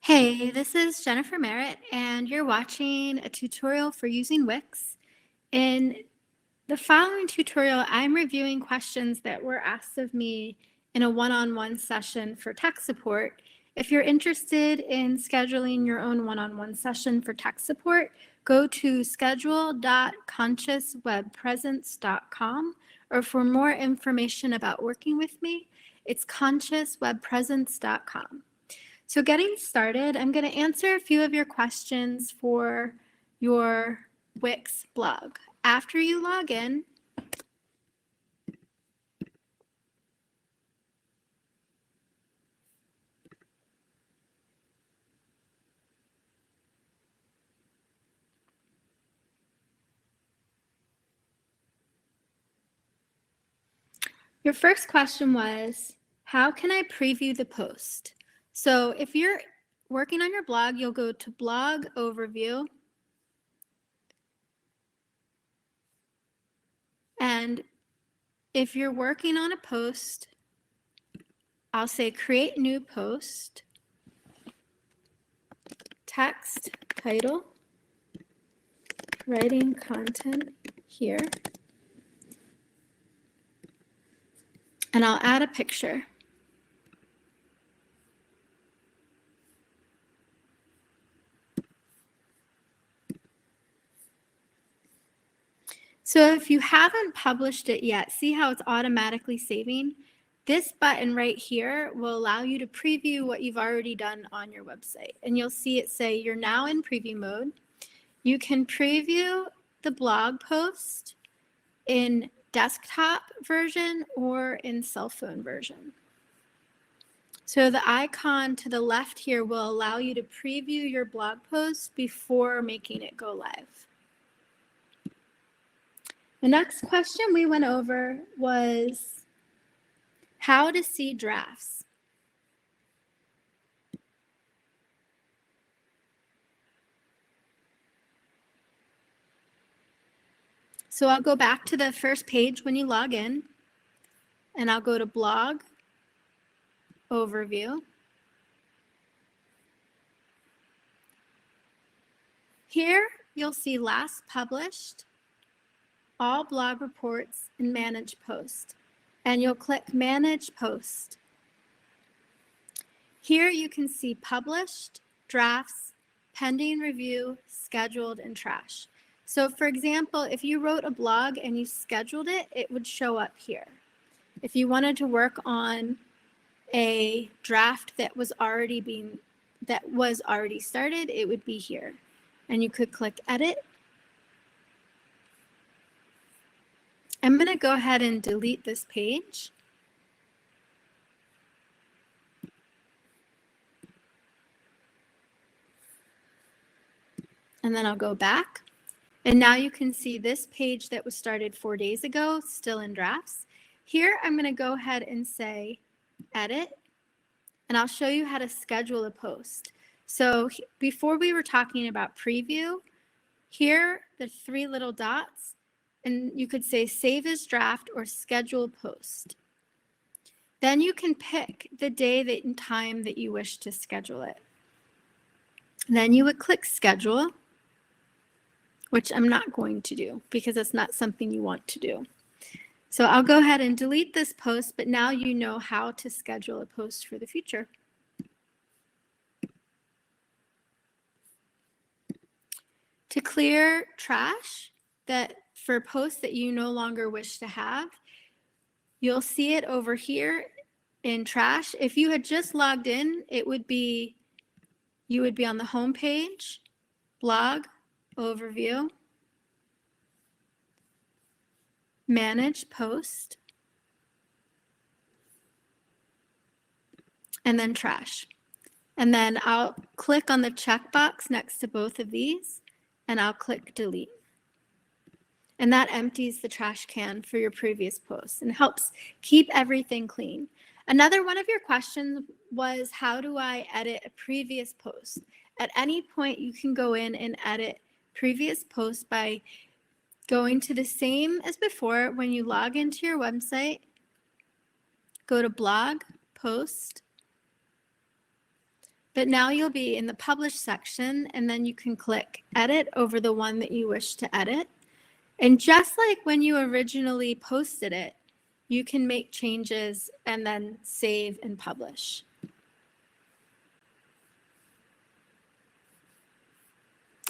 Hey, this is Jennifer Merritt, and you're watching a tutorial for using Wix. In the following tutorial, I'm reviewing questions that were asked of me in a one-on-one session for tech support. If you're interested in scheduling your own one-on-one session for tech support, go to schedule.consciouswebpresence.com, or for more information about working with me, it's consciouswebpresence.com. So getting started, I'm going to answer a few of your questions for your Wix blog. After you log in, your first question was, how can I preview the post? So if you're working on your blog, you'll go to Blog Overview. And if you're working on a post, I'll say Create New Post, Text, Title, Writing Content here, and I'll add a picture. So if you haven't published it yet, see how it's automatically saving? This button right here will allow you to preview what you've already done on your website. And you'll see it say you're now in preview mode. You can preview the blog post in desktop version or in cell phone version. So the icon to the left here will allow you to preview your blog post before making it go live. The next question we went over was how to see drafts. So I'll go back to the first page when you log in, and I'll go to Blog Overview. Here you'll see last published, all blog reports, and manage post. And you'll click Manage Post. Here you can see published, drafts, pending review, scheduled, and trash. So for example, if you wrote a blog and you scheduled it, it would show up here. If you wanted to work on a draft that was already started, it would be here. And you could click Edit. I'm going to go ahead and delete this page. And then I'll go back. And now you can see this page that was started 4 days ago, still in drafts. Here, I'm going to go ahead and say Edit, and I'll show you how to schedule a post. So before we were talking about preview, here, the 3 little dots, and you could say Save as Draft or Schedule Post. Then you can pick the day and time that you wish to schedule it. Then you would click Schedule, which I'm not going to do because it's not something you want to do. So I'll go ahead and delete this post, but now you know how to schedule a post for the future. To clear trash for posts that you no longer wish to have, you'll see it over here in trash. If you had just logged in, you would be on the home page, Blog Overview, Manage Post, and then Trash. And then I'll click on the checkbox next to both of these, and I'll click Delete. And that empties the trash can for your previous posts and helps keep everything clean. Another one of your questions was, how do I edit a previous post? At any point, you can go in and edit previous posts by going to the same as before. When you log into your website, go to Blog, Post, But now you'll be in the publish section, and then you can click edit over the one that you wish to edit. And just like when you originally posted it, you can make changes and then save and publish.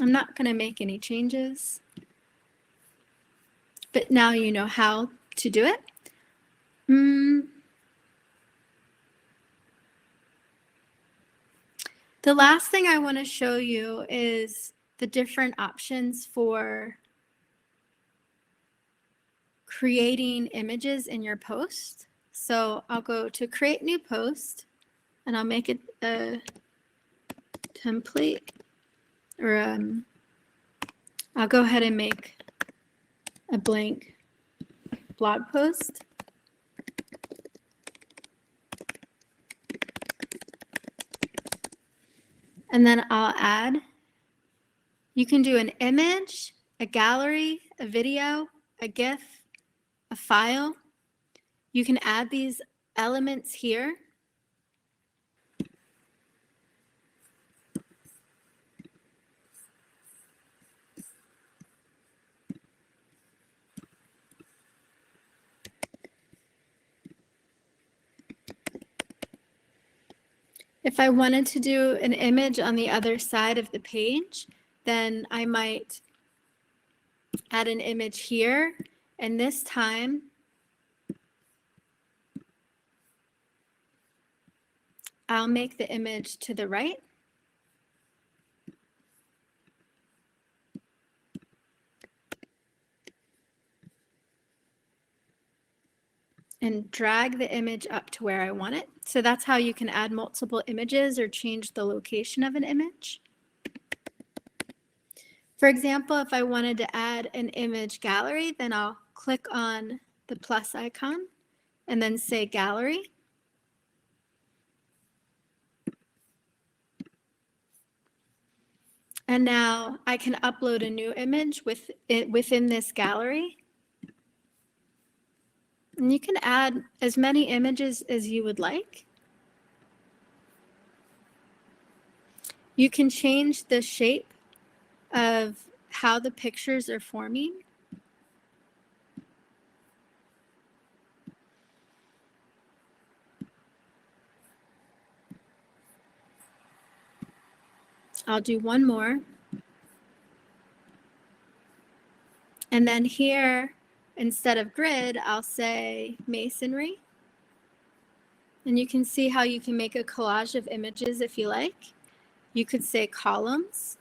I'm not going to make any changes, but now you know how to do it. The last thing I want to show you is the different options for creating images in your post. So I'll go to create new post, and I'll make it a template, or I'll go ahead and make a blank blog post. And then I'll add, you can do an image, a gallery, a video, a GIF, a file. You can add these elements here. If I wanted to do an image on the other side of the page, then I might add an image here, and this time I'll make the image to the right. And drag the image up to where I want it. So that's how you can add multiple images or change the location of an image. For example, if I wanted to add an image gallery, then I'll click on the plus icon and then say gallery. And now I can upload a new image within this gallery. And you can add as many images as you would like. You can change the shape of how the pictures are forming. I'll do one more. And then here, instead of grid, I'll say masonry. And you can see how you can make a collage of images if you like. You could say columns.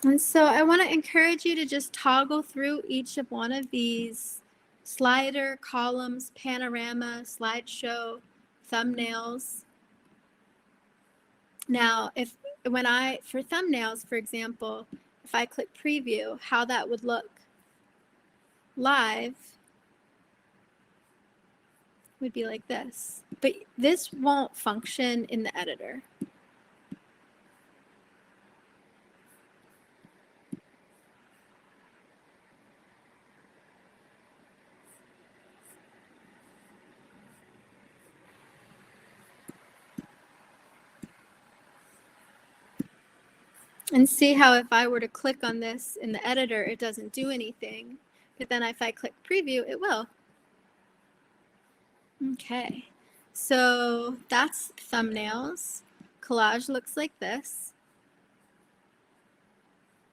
And so I want to encourage you to just toggle through each of one of these slider, columns, panorama, slideshow, thumbnails. Now, for thumbnails, for example, if I click preview, how that would look live would be like this. But this won't function in the editor. And see how if I were to click on this in the editor, it doesn't do anything. But then if I click preview, it will. Okay, so that's thumbnails. Collage looks like this.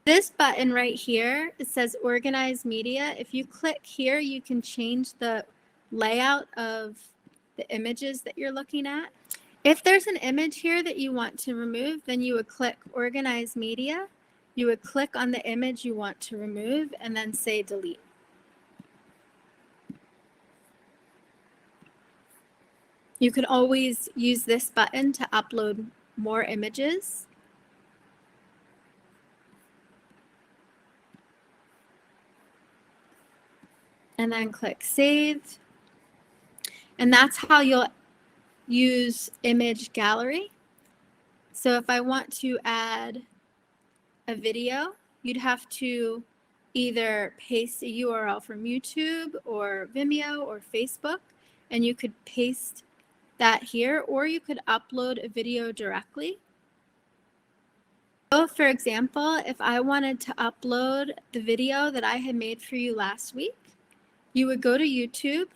This button right here, it says organize media. If you click here, you can change the layout of the images that you're looking at. If there's an image here that you want to remove, then you would click organize media. You would click on the image you want to remove and then say delete. You can always use this button to upload more images. and then click Save. And that's how you'll use image gallery. So if I want to add a video, you'd have to either paste a URL from YouTube or Vimeo or Facebook, and you could paste that here, or you could upload a video directly. So for example, if I wanted to upload the video that I had made for you last week, you would go to YouTube,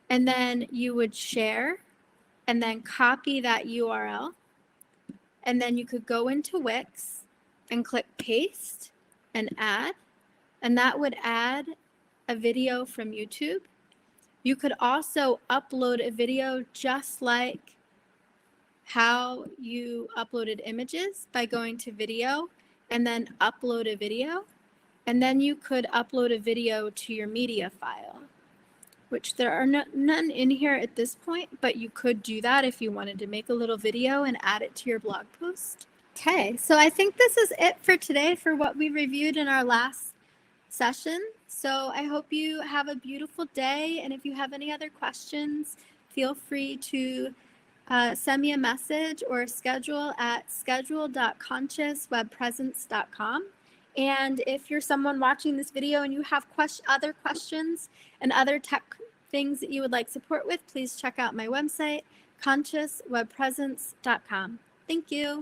and then you would share and then copy that URL. And then you could go into Wix and click paste and add, and that would add a video from YouTube. You could also upload a video just like how you uploaded images by going to video and then upload a video. And then you could upload a video to your media file, which there are none in here at this point, but you could do that if you wanted to make a little video and add it to your blog post. Okay, so I think this is it for today for what we reviewed in our last session. So I hope you have a beautiful day, and if you have any other questions, feel free to send me a message or schedule at schedule.consciouswebpresence.com. And if you're someone watching this video and you have other questions and other tech things that you would like support with, please check out my website, consciouswebpresence.com. Thank you.